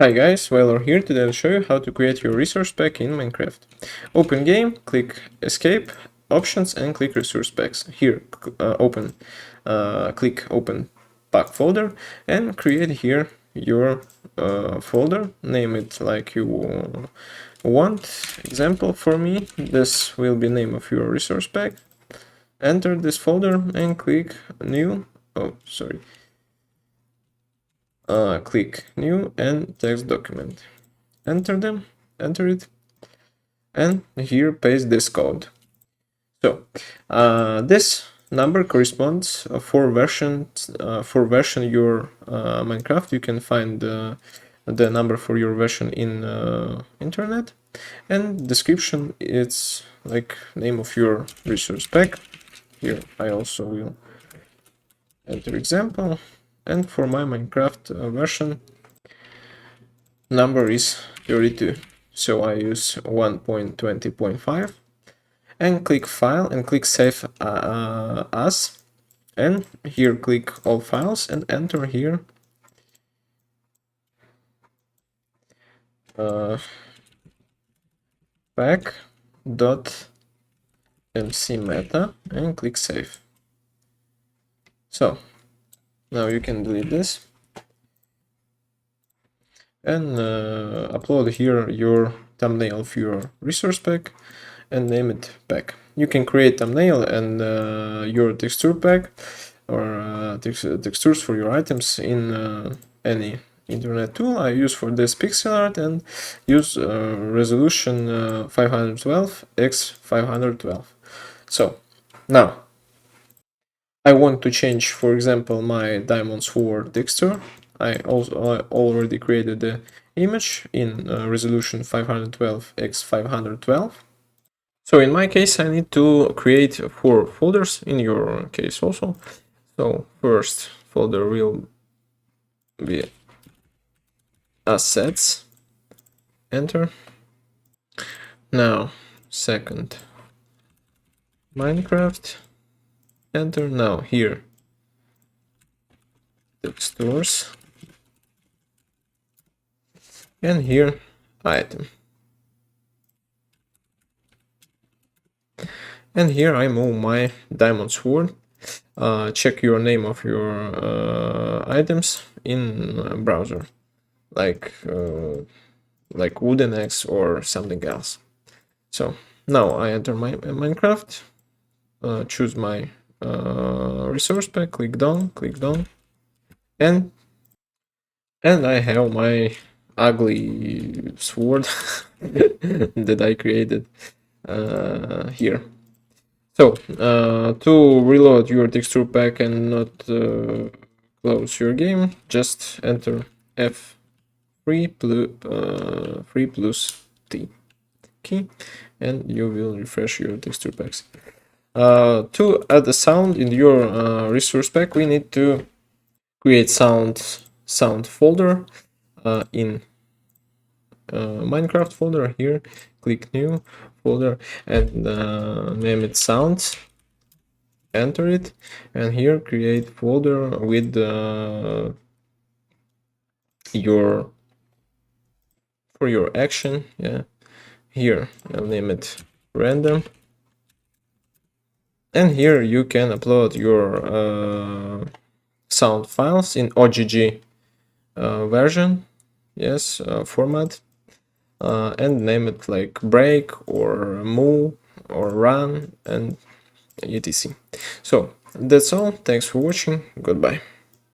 Hi guys, Weller here. Today I'll show you how to create your resource pack in Minecraft. Open game, click escape, options and click resource packs. Here, click open pack folder and create here your folder. Name it like you want. Example for me, this will be name of your resource pack. Enter this folder and click new. Oh, sorry. Click new and text document. Enter it, and here paste this code. So this number corresponds for version your Minecraft. You can find the number for your version in internet, and description it's like name of your resource pack. Here I also will enter example. And for my Minecraft version, number is 32. So I use 1.20.5 and click file and click save as. And here click all files and enter here pack.mcmeta and click save. So now you can delete this and upload here your thumbnail of your resource pack and name it pack. You can create thumbnail and your texture pack or textures for your items in any internet tool. I use for this pixel art and use resolution 512 x 512. So now I want to change, for example, my diamond sword texture. I already created the image in resolution 512 x 512. So in my case, I need to create 4 folders, in your case also. So first folder will be assets, enter. Now second Minecraft, enter. Now here textures, and here item. And here I move my diamond sword. Check your name of your items in browser, like wooden axe or something else. So now I enter my Minecraft, choose my resource pack, click done, and I have my ugly sword that I created here. So to reload your texture pack and not close your game, just enter F3 plus T key and you will refresh your texture packs. To add a sound in your resource pack, we need to create sound folder in Minecraft folder. Here click new folder and name it sounds, enter it, and here create folder with your action. Yeah, here I'll name it random, and here you can upload your sound files in OGG version, yes, format, and name it like break or move or run and etc. So that's all. Thanks for watching. Goodbye.